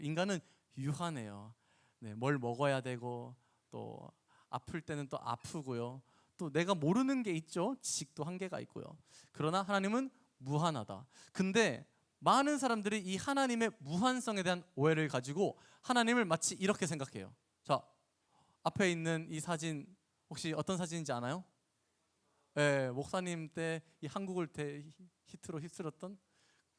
인간은 유한해요. 네, 뭘 먹어야 되고 또 아플 때는 또 아프고요. 또 내가 모르는 게 있죠. 지식도 한계가 있고요. 그러나 하나님은 무한하다. 근데 많은 사람들이 이 하나님의 무한성에 대한 오해를 가지고 하나님을 마치 이렇게 생각해요. 자, 앞에 있는 이 사진 혹시 어떤 사진인지 아나요? 네, 목사님 때 이 한국을 히트로 휩쓸었던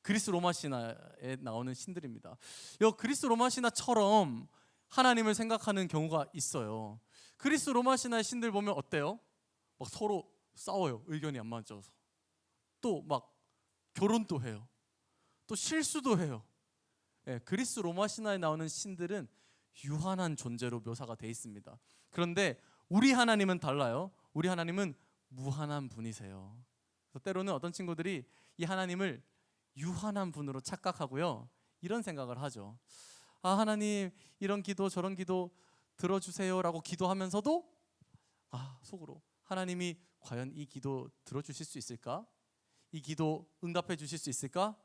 그리스 로마 신화에 나오는 신들입니다. 이 그리스 로마 신화처럼 하나님을 생각하는 경우가 있어요. 그리스 로마 신화의 신들 보면 어때요? 막 서로 싸워요. 의견이 안 맞아서. 또 막 결혼도 해요. 또 실수도 해요. 예, 그리스 로마 신화에 나오는 신들은 유한한 존재로 묘사가 되어 있습니다. 그런데 우리 하나님은 달라요. 우리 하나님은 무한한 분이세요. 그래서 때로는 어떤 친구들이 이 하나님을 유한한 분으로 착각하고요. 이런 생각을 하죠. 아, 하나님 이런 기도 저런 기도 들어주세요라고 기도하면서도 속으로 하나님이 과연 이 기도 들어주실 수 있을까? 이 기도 응답해 주실 수 있을까?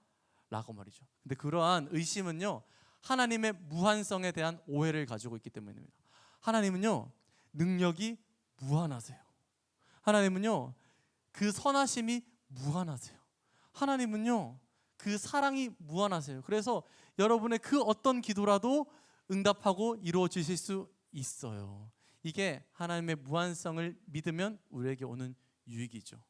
라고 말이죠. 근데 그러한 의심은요, 하나님의 무한성에 대한 오해를 가지고 있기 때문입니다. 하나님은요, 능력이 무한하세요. 하나님은요, 그 선하심이 무한하세요. 하나님은요, 그 사랑이 무한하세요. 그래서 여러분의 그 어떤 기도라도 응답하고 이루어지실 수 있어요. 이게 하나님의 무한성을 믿으면 우리에게 오는 유익이죠.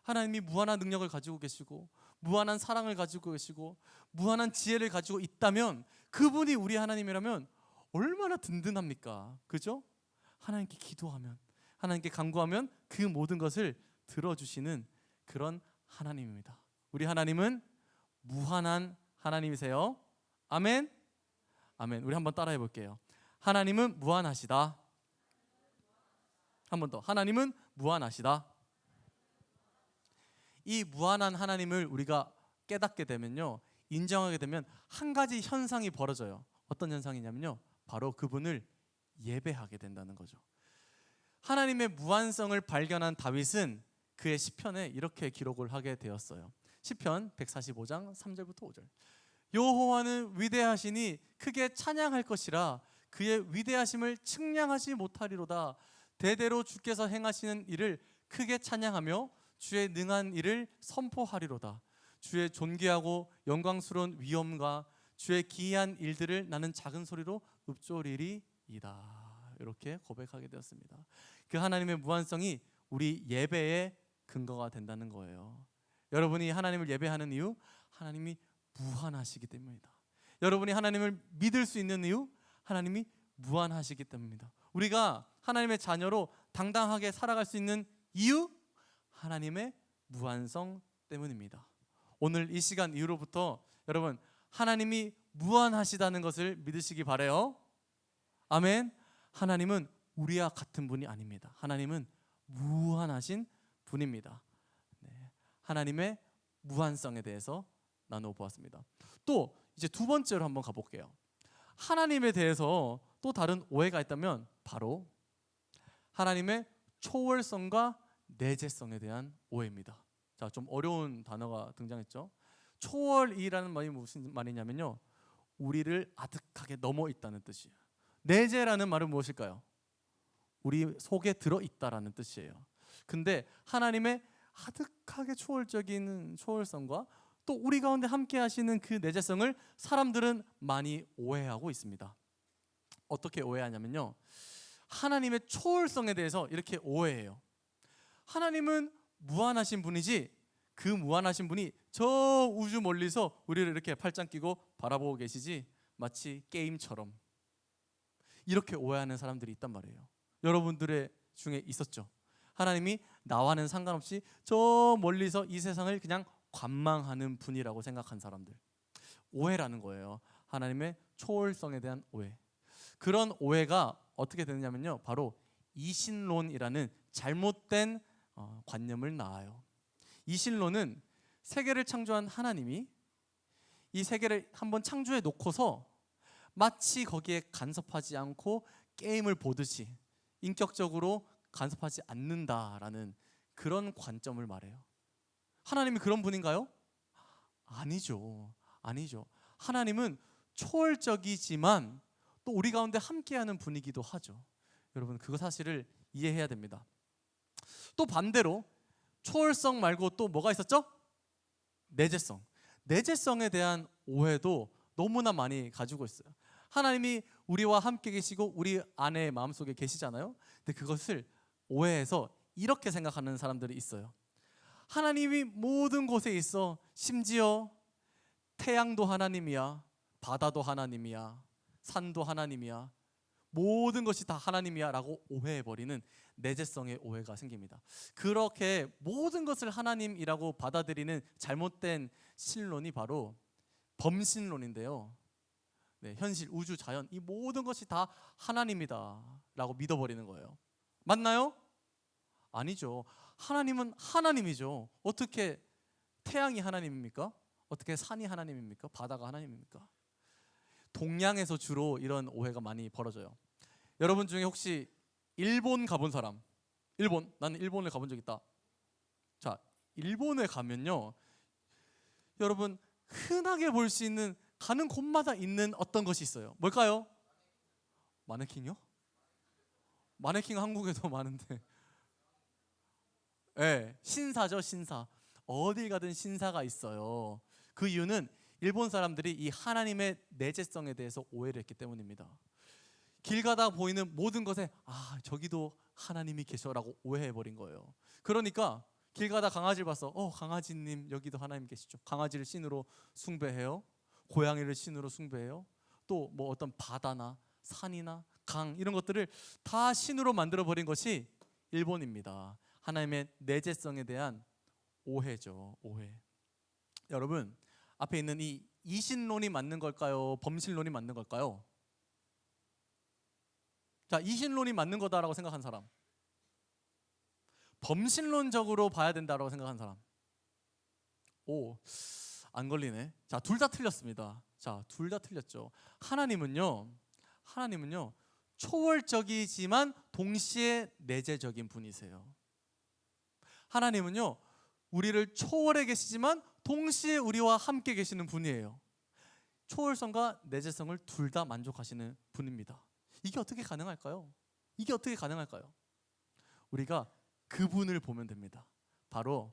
하나님이 무한한 능력을 가지고 계시고 무한한 사랑을 가지고 계시고 무한한 지혜를 가지고 있다면 그분이 우리 하나님이라면 얼마나 든든합니까? 그죠? 하나님께 기도하면, 하나님께 간구하면 그 모든 것을 들어주시는 그런 하나님입니다. 우리 하나님은 무한한 하나님이세요. 아멘. 아멘. 우리 한번 따라해 볼게요. 하나님은 무한하시다. 한 번 더. 하나님은 무한하시다. 이 무한한 하나님을 우리가 깨닫게 되면요, 인정하게 되면 한 가지 현상이 벌어져요. 어떤 현상이냐면요, 바로 그분을 예배하게 된다는 거죠. 하나님의 무한성을 발견한 다윗은 그의 시편에 이렇게 기록을 하게 되었어요. 시편 145장 3절부터 5절. 여호와는 위대하시니 크게 찬양할 것이라 그의 위대하심을 측량하지 못하리로다. 대대로 주께서 행하시는 일을 크게 찬양하며 주의 능한 일을 선포하리로다. 주의 존귀하고 영광스러운 위엄과 주의 기이한 일들을 나는 작은 소리로 읊조리리이다. 이렇게 고백하게 되었습니다. 그 하나님의 무한성이 우리 예배의 근거가 된다는 거예요. 여러분이 하나님을 예배하는 이유, 하나님이 무한하시기 때문이다. 여러분이 하나님을 믿을 수 있는 이유, 하나님이 무한하시기 때문입니다. 우리가 하나님의 자녀로 당당하게 살아갈 수 있는 이유, 하나님의 무한성 때문입니다. 오늘 이 시간 이후로부터 여러분 하나님이 무한하시다는 것을 믿으시기 바라요. 아멘. 하나님은 우리와 같은 분이 아닙니다. 하나님은 무한하신 분입니다. 네. 하나님의 무한성에 대해서 나누어 보았습니다. 또 이제 두 번째로 한번 가볼게요. 하나님에 대해서 또 다른 오해가 있다면 바로 하나님의 초월성과 내재성에 대한 오해입니다. 자, 좀 어려운 단어가 등장했죠. 초월이라는 말이 무슨 말이냐면요, 우리를 아득하게 넘어 있다는 뜻이에요. 내재라는 말은 무엇일까요? 우리 속에 들어 있다라는 뜻이에요. 근데 하나님의 아득하게 초월적인 초월성과 또 우리 가운데 함께 하시는 그 내재성을 사람들은 많이 오해하고 있습니다. 어떻게 오해하냐면요, 하나님의 초월성에 대해서 이렇게 오해해요. 하나님은 무한하신 분이지 그 무한하신 분이 저 우주 멀리서 우리를 이렇게 팔짱 끼고 바라보고 계시지 마치 게임처럼, 이렇게 오해하는 사람들이 있단 말이에요. 여러분들의 중에 있었죠. 하나님이 나와는 상관없이 저 멀리서 이 세상을 그냥 관망하는 분이라고 생각한 사람들, 오해라는 거예요. 하나님의 초월성에 대한 오해. 그런 오해가 어떻게 되느냐면요, 바로 이신론이라는 잘못된 관념을 낳아요. 이신론은 세계를 창조한 하나님이 이 세계를 한번 창조해 놓고서 마치 거기에 간섭하지 않고 게임을 보듯이 인격적으로 간섭하지 않는다라는 그런 관점을 말해요. 하나님이 그런 분인가요? 아니죠. 아니죠. 하나님은 초월적이지만 또 우리 가운데 함께하는 분이기도 하죠. 여러분, 그거 사실을 이해해야 됩니다. 또 반대로 초월성 말고 또 뭐가 있었죠? 내재성. 내재성에 대한 오해도 너무나 많이 가지고 있어요. 하나님이 우리와 함께 계시고 우리 안에 마음속에 계시잖아요. 근데 그것을 오해해서 이렇게 생각하는 사람들이 있어요. 하나님이 모든 곳에 있어. 심지어 태양도 하나님이야, 바다도 하나님이야, 산도 하나님이야, 모든 것이 다 하나님이야 라고 오해해버리는 내재성의 오해가 생깁니다. 그렇게 모든 것을 하나님이라고 받아들이는 잘못된 신론이 바로 범신론인데요. 네, 현실, 우주, 자연 이 모든 것이 다 하나님이다 라고 믿어버리는 거예요. 맞나요? 아니죠. 하나님은 하나님이죠. 어떻게 태양이 하나님입니까? 어떻게 산이 하나님입니까? 바다가 하나님입니까? 동양에서 주로 이런 오해가 많이 벌어져요. 여러분 중에 혹시 일본 가본 사람? 일본, 나는 일본을 가본 적 있다. 자, 일본에 가면요, 여러분 흔하게 볼 수 있는, 가는 곳마다 있는 어떤 것이 있어요. 뭘까요? 마네킹이요? 마네킹 한국에도 많은데. 네, 신사죠, 신사. 어딜 가든 신사가 있어요. 그 이유는 일본 사람들이 이 하나님의 내재성에 대해서 오해를 했기 때문입니다. 길 가다 보이는 모든 것에 저기도 하나님이 계셔라고 오해해버린 거예요. 그러니까 길 가다 강아지를 봤어. 강아지님 여기도 하나님 계시죠. 강아지를 신으로 숭배해요. 고양이를 신으로 숭배해요. 또 뭐 어떤 바다나 산이나 강 이런 것들을 다 신으로 만들어버린 것이 일본입니다. 하나님의 내재성에 대한 오해죠. 오해. 여러분, 앞에 있는 이 이신론이 맞는 걸까요? 범신론이 맞는 걸까요? 자, 이신론이 맞는 거다라고 생각한 사람, 범신론적으로 봐야 된다라고 생각한 사람. 안 걸리네. 자, 둘 다 틀렸습니다. 자, 둘 다 틀렸죠. 하나님은요 초월적이지만 동시에 내재적인 분이세요. 하나님은요 우리를 초월해 계시지만 동시에 우리와 함께 계시는 분이에요. 초월성과 내재성을 둘 다 만족하시는 분입니다. 이게 어떻게 가능할까요? 이게 어떻게 가능할까요? 우리가 그분을 보면 됩니다. 바로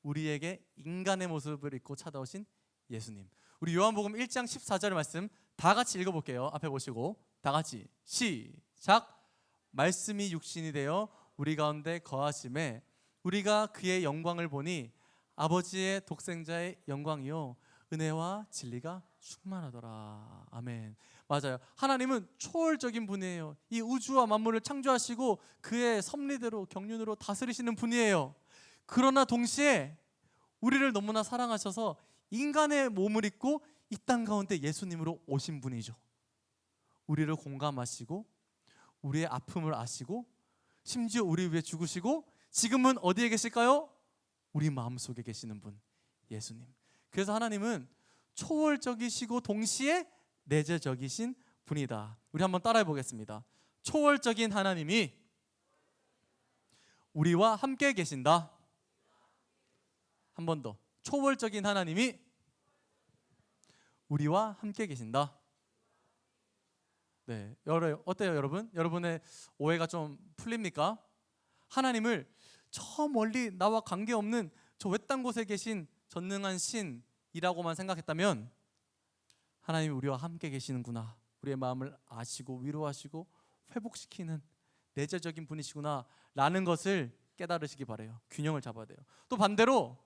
우리에게 인간의 모습을 입고 찾아오신 예수님. 우리 요한복음 1장 14절 말씀 다 같이 읽어볼게요. 앞에 보시고 다 같이 시작. 말씀이 육신이 되어 우리 가운데 거하심에 우리가 그의 영광을 보니 아버지의 독생자의 영광이요 은혜와 진리가 충만하더라. 아멘. 맞아요. 하나님은 초월적인 분이에요. 이 우주와 만물을 창조하시고 그의 섭리대로 경륜으로 다스리시는 분이에요. 그러나 동시에 우리를 너무나 사랑하셔서 인간의 몸을 입고 이 땅 가운데 예수님으로 오신 분이죠. 우리를 공감하시고 우리의 아픔을 아시고 심지어 우리 위해 죽으시고 지금은 어디에 계실까요? 우리 마음속에 계시는 분, 예수님. 그래서 하나님은 초월적이시고 동시에 내재적이신 분이다. 우리 한번 따라해 보겠습니다. 초월적인 하나님이 우리와 함께 계신다. 한 번 더. 초월적인 하나님이 우리와 함께 계신다. 네, 어때요 여러분? 여러분의 오해가 좀 풀립니까? 하나님을 저 멀리 나와 관계없는 저 외딴 곳에 계신 전능한 신이라고만 생각했다면 하나님이 우리와 함께 계시는구나, 우리의 마음을 아시고 위로하시고 회복시키는 내재적인 분이시구나 라는 것을 깨달으시기 바라요. 균형을 잡아야 돼요. 또 반대로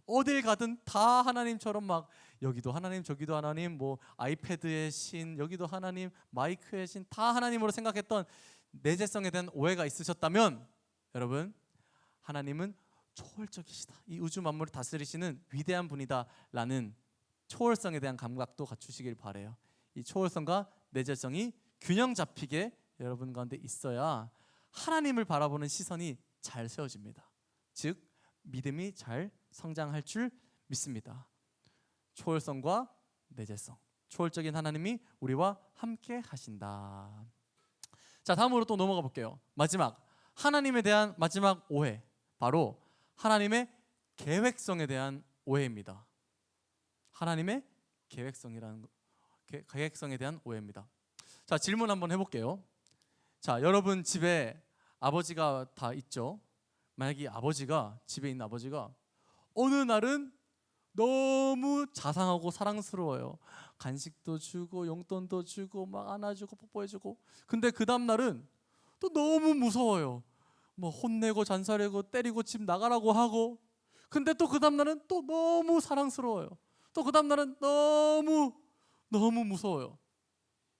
어딜 가든 다 하나님처럼 막 여기도 하나님 저기도 하나님, 뭐 아이패드의 신 여기도 하나님, 마이크의 신 다 하나님으로 생각했던 내재성에 대한 오해가 있으셨다면 여러분, 하나님은 초월적이시다, 이 우주 만물을 다스리시는 위대한 분이다 라는 초월성에 대한 감각도 갖추시길 바라요. 이 초월성과 내재성이 균형 잡히게 여러분 가운데 있어야 하나님을 바라보는 시선이 잘 세워집니다. 즉 믿음이 잘 성장할 줄 믿습니다. 초월성과 내재성, 초월적인 하나님이 우리와 함께 하신다. 자, 다음으로 또 넘어가 볼게요. 마지막, 하나님에 대한 마지막 오해, 바로 하나님의 계획성에 대한 오해입니다. 하나님의 계획성이라는 거, 계획성에 대한 오해입니다. 자, 질문 한번 해볼게요. 자, 여러분 집에 아버지가 다 있죠? 만약에 아버지가 집에 있는 아버지가 어느 날은 너무 자상하고 사랑스러워요. 간식도 주고 용돈도 주고 막 안아주고 뽀뽀해주고. 근데 그 다음 날은 또 너무 무서워요. 뭐 혼내고 잔소리하고 때리고 집 나가라고 하고. 근데 또 그 다음 날은 또 너무 사랑스러워요. 또 그 다음 날은 너무 무서워요.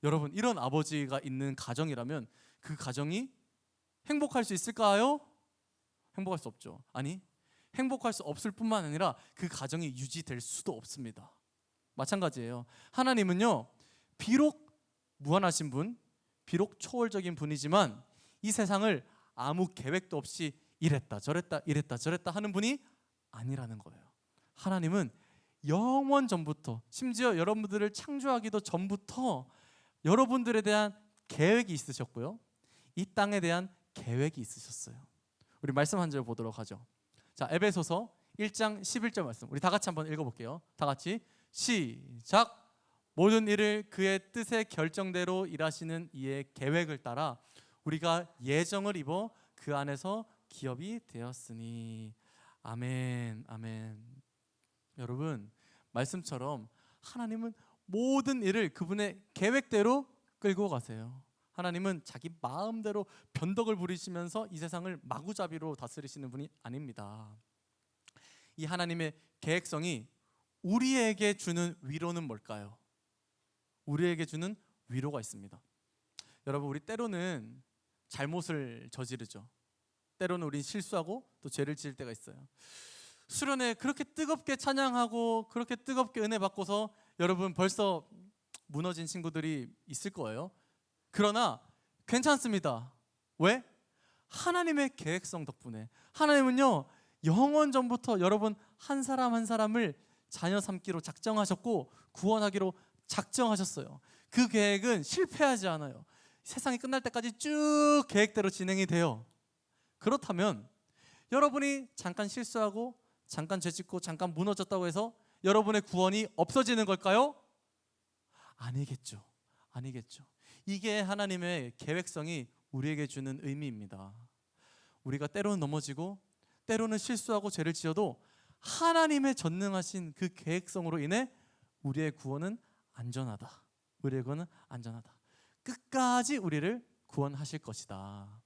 여러분, 이런 아버지가 있는 가정이라면 그 가정이 행복할 수 있을까요? 행복할 수 없죠. 아니, 행복할 수 없을 뿐만 아니라 그 가정이 유지될 수도 없습니다. 마찬가지예요. 하나님은요, 비록 무한하신 분, 비록 초월적인 분이지만 이 세상을 아무 계획도 없이 이랬다 저랬다 하는 분이 아니라는 거예요. 하나님은 영원 전부터, 심지어 여러분들을 창조하기도 전부터 여러분들에 대한 계획이 있으셨고요, 이 땅에 대한 계획이 있으셨어요. 우리 말씀 한 절 보도록 하죠. 자, 에베소서 1장 11절 말씀, 우리 다 같이 한번 읽어볼게요. 다 같이 시작. 모든 일을 그의 뜻의 결정대로 일하시는 이의 계획을 따라 우리가 예정을 입어 그 안에서 기업이 되었으니. 아멘, 아멘. 여러분, 말씀처럼 하나님은 모든 일을 그분의 계획대로 끌고 가세요. 하나님은 자기 마음대로 변덕을 부리시면서 이 세상을 마구잡이로 다스리시는 분이 아닙니다. 이 하나님의 계획성이 우리에게 주는 위로는 뭘까요? 우리에게 주는 위로가 있습니다. 여러분, 우리 때로는 잘못을 저지르죠. 때로는 우린 실수하고 또 죄를 지을 때가 있어요. 수련회 그렇게 뜨겁게 찬양하고 그렇게 뜨겁게 은혜 받고서 여러분 벌써 무너진 친구들이 있을 거예요. 그러나 괜찮습니다. 왜? 하나님의 계획성 덕분에. 하나님은요, 영원 전부터 여러분 한 사람 한 사람을 자녀 삼기로 작정하셨고 구원하기로 작정하셨어요. 그 계획은 실패하지 않아요. 세상이 끝날 때까지 쭉 계획대로 진행이 돼요. 그렇다면 여러분이 잠깐 실수하고 잠깐 죄짓고 잠깐 무너졌다고 해서 여러분의 구원이 없어지는 걸까요? 아니겠죠. 아니겠죠. 이게 하나님의 계획성이 우리에게 주는 의미입니다. 우리가 때로는 넘어지고 때로는 실수하고 죄를 지어도 하나님의 전능하신 그 계획성으로 인해 우리의 구원은 안전하다. 우리의 구원은 안전하다. 끝까지 우리를 구원하실 것이다.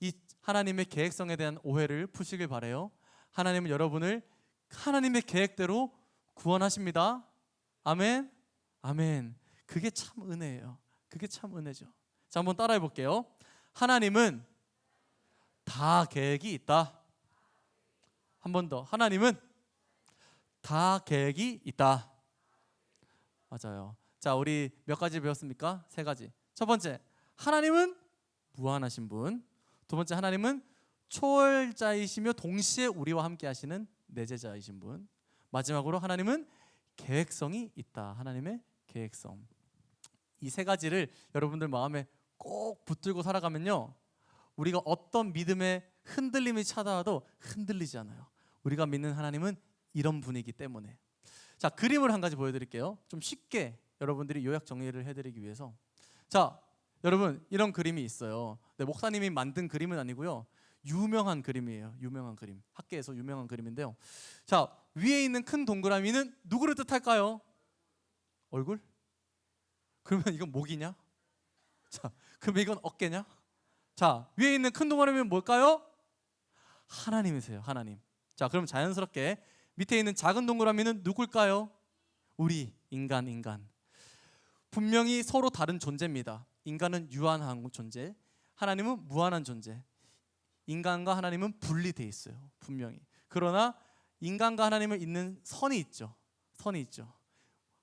이 하나님의 계획성에 대한 오해를 푸시길 바라요. 하나님은 여러분을 하나님의 계획대로 구원하십니다. 아멘. 아멘. 그게 참 은혜예요. 그게 참 은혜죠. 자, 한번 따라해 볼게요. 하나님은 다 계획이 있다. 한 번 더. 하나님은 다 계획이 있다. 맞아요. 자, 우리 몇 가지 배웠습니까? 세 가지. 첫 번째, 하나님은 무한하신 분. 두 번째, 하나님은 초월자이시며 동시에 우리와 함께 하시는 내제자이신 분. 마지막으로 하나님은 계획성이 있다. 하나님의 계획성. 이 세 가지를 여러분들 마음에 꼭 붙들고 살아가면요, 우리가 어떤 믿음의 흔들림이 찾아와도 흔들리지 않아요. 우리가 믿는 하나님은 이런 분이기 때문에. 자, 그림을 한 가지 보여드릴게요. 좀 쉽게 여러분들이 요약 정리를 해드리기 위해서. 자, 여러분, 이런 그림이 있어요. 네, 목사님이 만든 그림은 아니고요, 유명한 그림이에요. 유명한 그림, 학계에서 유명한 그림인데요. 자, 위에 있는 큰 동그라미는 누구를 뜻할까요? 얼굴? 그러면 이건 목이냐? 자, 그럼 이건 어깨냐? 자, 위에 있는 큰 동그라미는 뭘까요? 하나님이세요. 하나님. 자, 그럼 자연스럽게 밑에 있는 작은 동그라미는 누굴까요? 우리 인간. 분명히 서로 다른 존재입니다. 인간은 유한한 존재, 하나님은 무한한 존재. 인간과 하나님은 분리돼 있어요. 분명히. 그러나 인간과 하나님을 잇는 선이 있죠. 선이 있죠.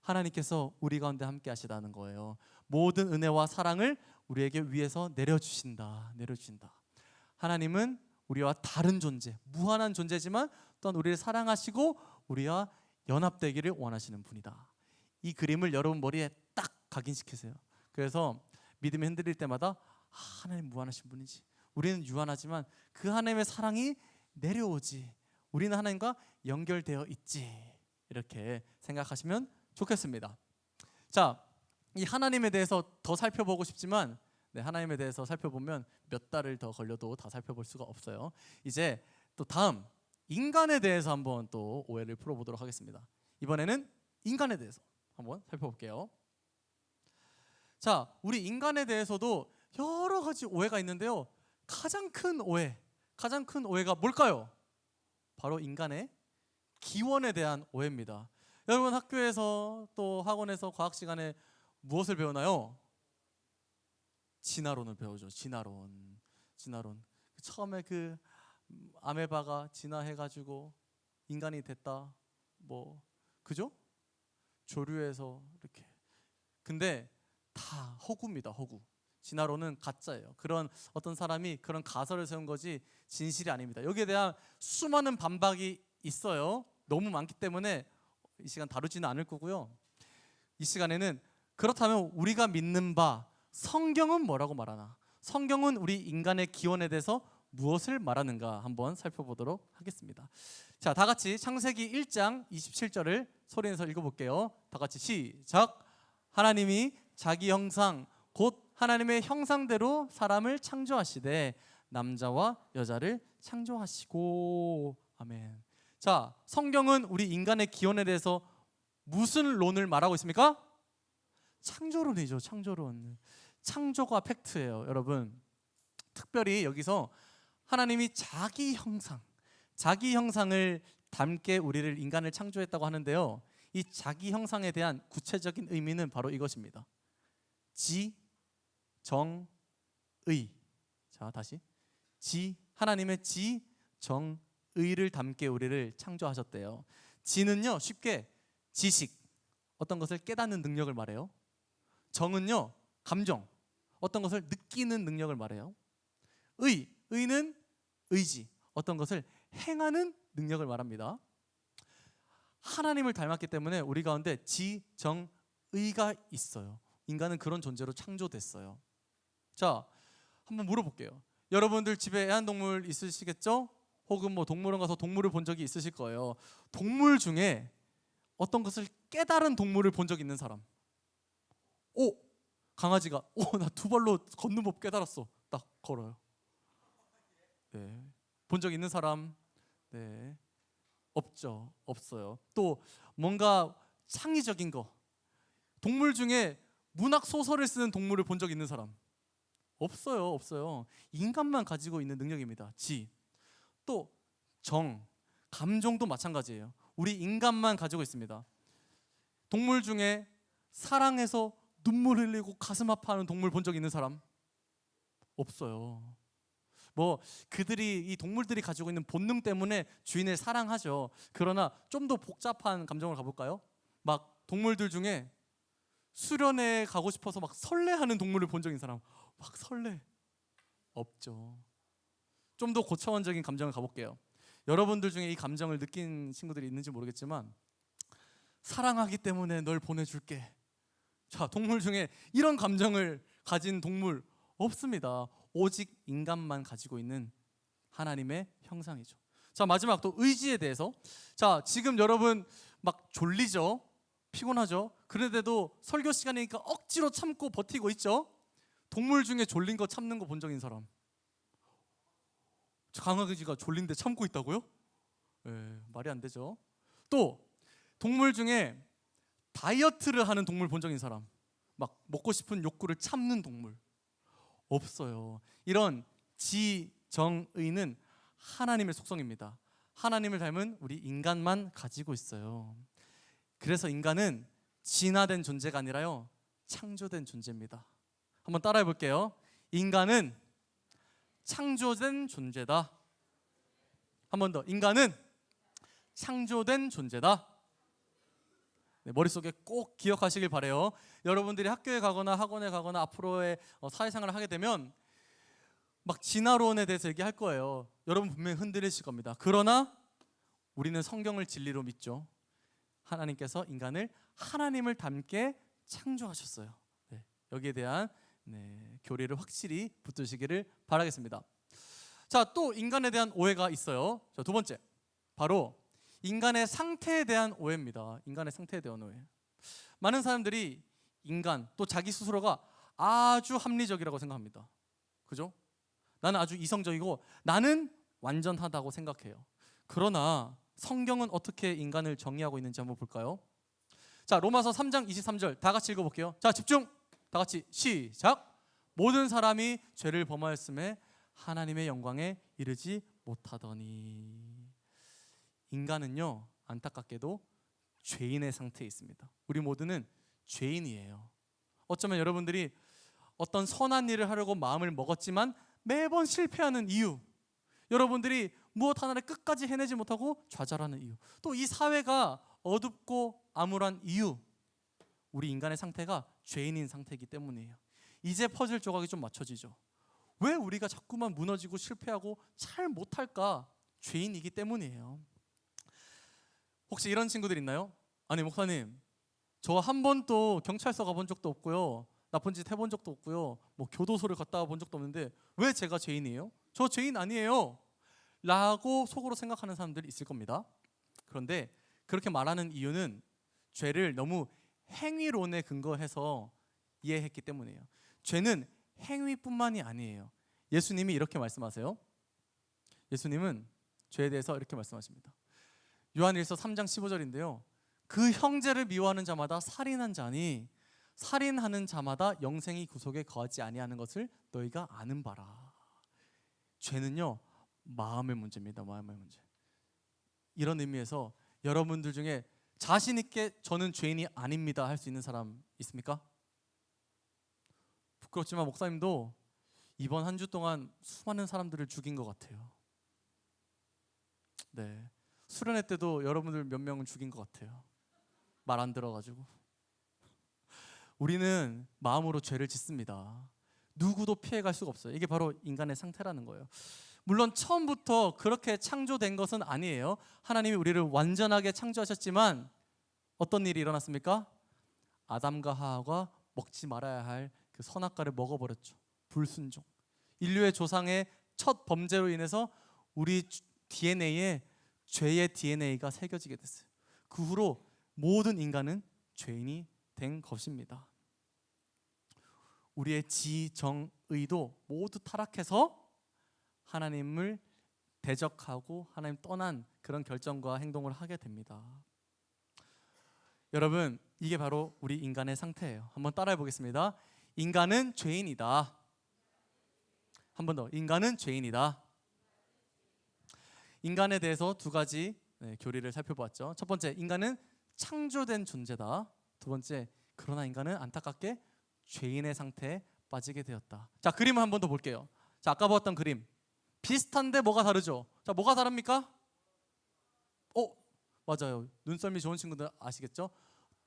하나님께서 우리 가운데 함께 하시다는 거예요. 모든 은혜와 사랑을 우리에게 위에서 내려주신다. 하나님은 우리와 다른 존재, 무한한 존재지만 또한 우리를 사랑하시고 우리와 연합되기를 원하시는 분이다. 이 그림을 여러분 머리에 딱 각인시키세요. 그래서 믿음이 흔들릴 때마다 하나님 무한하신 분이지, 우리는 유한하지만 그 하나님의 사랑이 내려오지, 우리는 하나님과 연결되어 있지, 이렇게 생각하시면 좋겠습니다. 자, 이 하나님에 대해서 더 살펴보고 싶지만 하나님에 대해서 살펴보면 몇 달을 더 걸려도 다 살펴볼 수가 없어요. 이제 또 다음 인간에 대해서 한번 또 오해를 풀어보도록 하겠습니다. 이번에는 인간에 대해서 한번 살펴볼게요. 자, 우리 인간에 대해서도 여러 가지 오해가 있는데요. 가장 큰 오해가 뭘까요? 바로 인간의 기원에 대한 오해입니다. 여러분 학교에서 또 학원에서 과학 시간에 무엇을 배우나요? 진화론을 배우죠. 진화론. 처음에 그 아메바가 진화해가지고 인간이 됐다. 뭐 그죠? 조류에서 이렇게. 근데 다 허구입니다. 허구. 진화론은 가짜예요. 그런 어떤 사람이 그런 가설을 세운 거지 진실이 아닙니다. 여기에 대한 수많은 반박이 있어요. 너무 많기 때문에 이 시간 다루지는 않을 거고요. 이 시간에는 그렇다면 우리가 믿는 바 성경은 뭐라고 말하나? 성경은 우리 인간의 기원에 대해서 무엇을 말하는가 한번 살펴보도록 하겠습니다. 자, 다 같이 창세기 1장 27절을 소리내서 읽어볼게요. 다 같이 시작. 하나님이 자기 형상 곧 하나님의 형상대로 사람을 창조하시되 남자와 여자를 창조하시고. 아멘. 자, 성경은 우리 인간의 기원에 대해서 무슨 론을 말하고 있습니까? 창조론이죠. 창조론. 창조가 팩트예요, 여러분. 특별히 여기서 하나님이 자기 형상을 담게 우리를 인간을 창조했다고 하는데요. 이 자기 형상에 대한 구체적인 의미는 바로 이것입니다. 정의. 자, 다시. 하나님의 정의를 담게 우리를 창조하셨대요. 지는요, 쉽게 지식, 어떤 것을 깨닫는 능력을 말해요. 정은요, 감정, 어떤 것을 느끼는 능력을 말해요. 의는 의지, 어떤 것을 행하는 능력을 말합니다. 하나님을 닮았기 때문에 우리 가운데 정의가 있어요. 인간은 그런 존재로 창조됐어요. 자, 한번 물어볼게요. 여러분들 집에 애완동물 있으시겠죠? 혹은 뭐 동물원 가서 동물을 본 적이 있으실 거예요. 동물 중에 어떤 것을 깨달은 동물을 본 적 있는 사람? 강아지가 나 두 발로 걷는 법 깨달았어. 딱 걸어요. 네. 본 적 있는 사람? 네. 없죠. 없어요. 또 뭔가 창의적인 거. 동물 중에 문학 소설을 쓰는 동물을 본 적 있는 사람? 없어요. 인간만 가지고 있는 능력입니다. 또 감정도 마찬가지예요. 우리 인간만 가지고 있습니다. 동물 중에 사랑해서 눈물 흘리고 가슴 아파하는 동물 본 적 있는 사람? 없어요. 뭐 그들이 이 동물들이 가지고 있는 본능 때문에 주인을 사랑하죠. 그러나 좀 더 복잡한 감정을 가볼까요? 막 동물들 중에 수련회 가고 싶어서 막 설레하는 동물을 본 적 있는 사람? 막 설레? 없죠. 좀 더 고차원적인 감정을 가볼게요. 여러분들 중에 이 감정을 느낀 친구들이 있는지 모르겠지만 사랑하기 때문에 널 보내줄게. 자, 동물 중에 이런 감정을 가진 동물 없습니다. 오직 인간만 가지고 있는 하나님의 형상이죠. 자, 마지막 또 의지에 대해서. 자, 지금 여러분 막 졸리죠? 피곤하죠? 그런데도 설교 시간이니까 억지로 참고 버티고 있죠? 동물 중에 졸린 거 참는 거 본 적 있는 사람? 강아지가 졸린데 참고 있다고요? 말이 안 되죠. 또 동물 중에 다이어트를 하는 동물 본 적 있는 사람? 막 먹고 싶은 욕구를 참는 동물 없어요. 이런 정의는 하나님의 속성입니다. 하나님을 닮은 우리 인간만 가지고 있어요. 그래서 인간은 진화된 존재가 아니라요, 창조된 존재입니다. 한번 따라해 볼게요. 인간은 창조된 존재다. 한 번 더. 인간은 창조된 존재다. 네, 머릿속에 꼭 기억하시길 바래요. 여러분들이 학교에 가거나 학원에 가거나 앞으로의 사회생활을 하게 되면 막 진화론에 대해서 얘기할 거예요. 여러분 분명히 흔들리실 겁니다. 그러나 우리는 성경을 진리로 믿죠. 하나님께서 인간을 하나님을 닮게 창조하셨어요. 네, 여기에 대한 교리를 확실히 붙드시기를 바라겠습니다. 자, 또 인간에 대한 오해가 있어요. 자, 두 번째, 바로 인간의 상태에 대한 오해입니다. 인간의 상태에 대한 오해. 많은 사람들이 인간 또 자기 스스로가 아주 합리적이라고 생각합니다. 그죠? 나는 아주 이성적이고 나는 완전하다고 생각해요. 그러나 성경은 어떻게 인간을 정의하고 있는지 한번 볼까요? 자, 로마서 3장 23절 다 같이 읽어볼게요. 자, 집중. 다 같이 시작. 모든 사람이 죄를 범하였음에 하나님의 영광에 이르지 못하더니. 인간은요, 안타깝게도 죄인의 상태에 있습니다. 우리 모두는 죄인이에요. 어쩌면 여러분들이 어떤 선한 일을 하려고 마음을 먹었지만 매번 실패하는 이유, 여러분들이 무엇 하나를 끝까지 해내지 못하고 좌절하는 이유, 또 이 사회가 어둡고 암울한 이유, 우리 인간의 상태가 죄인인 상태이기 때문이에요. 이제 퍼즐 조각이 좀 맞춰지죠. 왜 우리가 자꾸만 무너지고 실패하고 잘 못할까? 죄인이기 때문이에요. 혹시 이런 친구들 있나요? 아니 목사님, 저 한 번도 경찰서 가본 적도 없고요, 나쁜 짓 해본 적도 없고요, 뭐 교도소를 갔다 와본 적도 없는데 왜 제가 죄인이에요? 저 죄인 아니에요 라고 속으로 생각하는 사람들이 있을 겁니다. 그런데 그렇게 말하는 이유는 죄를 너무 행위론에 근거해서 이해했기 때문이에요. 죄는 행위뿐만이 아니에요. 예수님이 이렇게 말씀하세요. 예수님은 죄에 대해서 이렇게 말씀하십니다. 요한일서 3장 15절인데요. 그 형제를 미워하는 자마다 살인한 자니 살인하는 자마다 영생이 구속에 거하지 아니하는 것을 너희가 아는 바라. 죄는요, 마음의 문제입니다. 마음의 문제. 이런 의미에서 여러분들 중에 자신 있게 저는 죄인이 아닙니다 할 수 있는 사람 있습니까? 부끄럽지만 목사님도 이번 한 주 동안 수많은 사람들을 죽인 것 같아요. 네, 수련회 때도 여러분들 몇 명은 죽인 것 같아요. 말 안 들어가지고. 우리는 마음으로 죄를 짓습니다. 누구도 피해갈 수가 없어요. 이게 바로 인간의 상태라는 거예요. 물론 처음부터 그렇게 창조된 것은 아니에요. 하나님이 우리를 완전하게 창조하셨지만 어떤 일이 일어났습니까? 아담과 하와가 먹지 말아야 할 그 선악과를 먹어버렸죠. 불순종. 인류의 조상의 첫 범죄로 인해서 우리 DNA에 죄의 DNA가 새겨지게 됐어요. 그 후로 모든 인간은 죄인이 된 것입니다. 우리의 지정의도 모두 타락해서 하나님을 대적하고 하나님 떠난 그런 결정과 행동을 하게 됩니다. 여러분, 이게 바로 우리 인간의 상태예요. 한번 따라해 보겠습니다. 인간은 죄인이다. 한 번 더. 인간은 죄인이다. 인간에 대해서 두 가지 교리를 살펴보았죠. 첫 번째, 인간은 창조된 존재다. 두 번째, 그러나 인간은 안타깝게 죄인의 상태에 빠지게 되었다. 자, 그림을 한 번 더 볼게요. 자, 아까 보았던 그림 비슷한데 뭐가 다르죠? 자, 뭐가 다릅니까? 맞아요. 눈썰미 좋은 친구들 아시겠죠?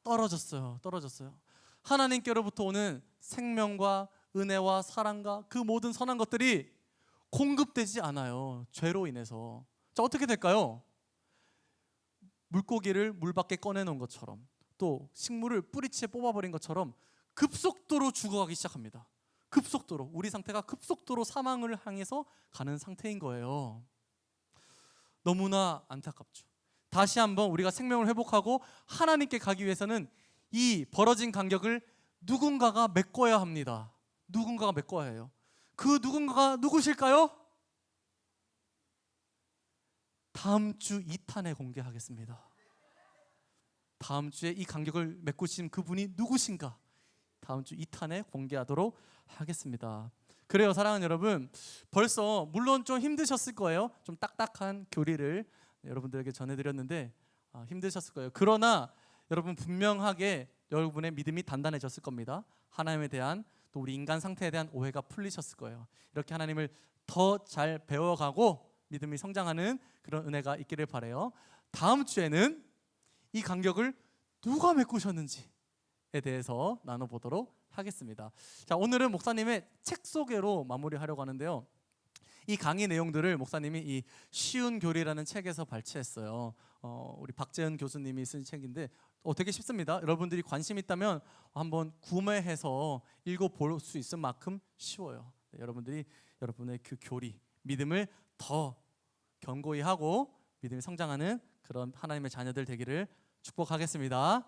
떨어졌어요. 하나님께로부터 오는 생명과 은혜와 사랑과 그 모든 선한 것들이 공급되지 않아요. 죄로 인해서. 자, 어떻게 될까요? 물고기를 물 밖에 꺼내놓은 것처럼, 또 식물을 뿌리채 뽑아버린 것처럼 급속도로 죽어가기 시작합니다. 급속도로. 우리 상태가 급속도로 사망을 향해서 가는 상태인 거예요. 너무나 안타깝죠. 다시 한번 우리가 생명을 회복하고 하나님께 가기 위해서는 이 벌어진 간격을 누군가가 메꿔야 합니다. 누군가가 메꿔야 해요. 그 누군가가 누구실까요? 다음 주 2탄에 공개하겠습니다. 다음 주에 이 간격을 메꾸신 그분이 누구신가? 다음 주 2탄에 공개하도록 하겠습니다. 그래요, 사랑하는 여러분, 벌써 물론 좀 힘드셨을 거예요. 좀 딱딱한 교리를 여러분들에게 전해드렸는데 힘드셨을 거예요. 그러나 여러분 분명하게 여러분의 믿음이 단단해졌을 겁니다. 하나님에 대한, 또 우리 인간 상태에 대한 오해가 풀리셨을 거예요. 이렇게 하나님을 더 잘 배워가고 믿음이 성장하는 그런 은혜가 있기를 바라요. 다음 주에는 이 간격을 누가 메꾸셨는지에 대해서 나눠보도록 하겠습니다. 자, 오늘은 목사님의 책 소개로 마무리하려고 하는데요. 이 강의 내용들을 목사님이 이 쉬운 교리라는 책에서 발췌했어요. 우리 박재은 교수님이 쓴 책인데 되게 쉽습니다. 여러분들이 관심 있다면 한번 구매해서 읽어볼 수 있을 만큼 쉬워요. 네, 여러분들이 여러분의 그 교리, 믿음을 더 견고히 하고 믿음이 성장하는 그런 하나님의 자녀들 되기를 축복하겠습니다.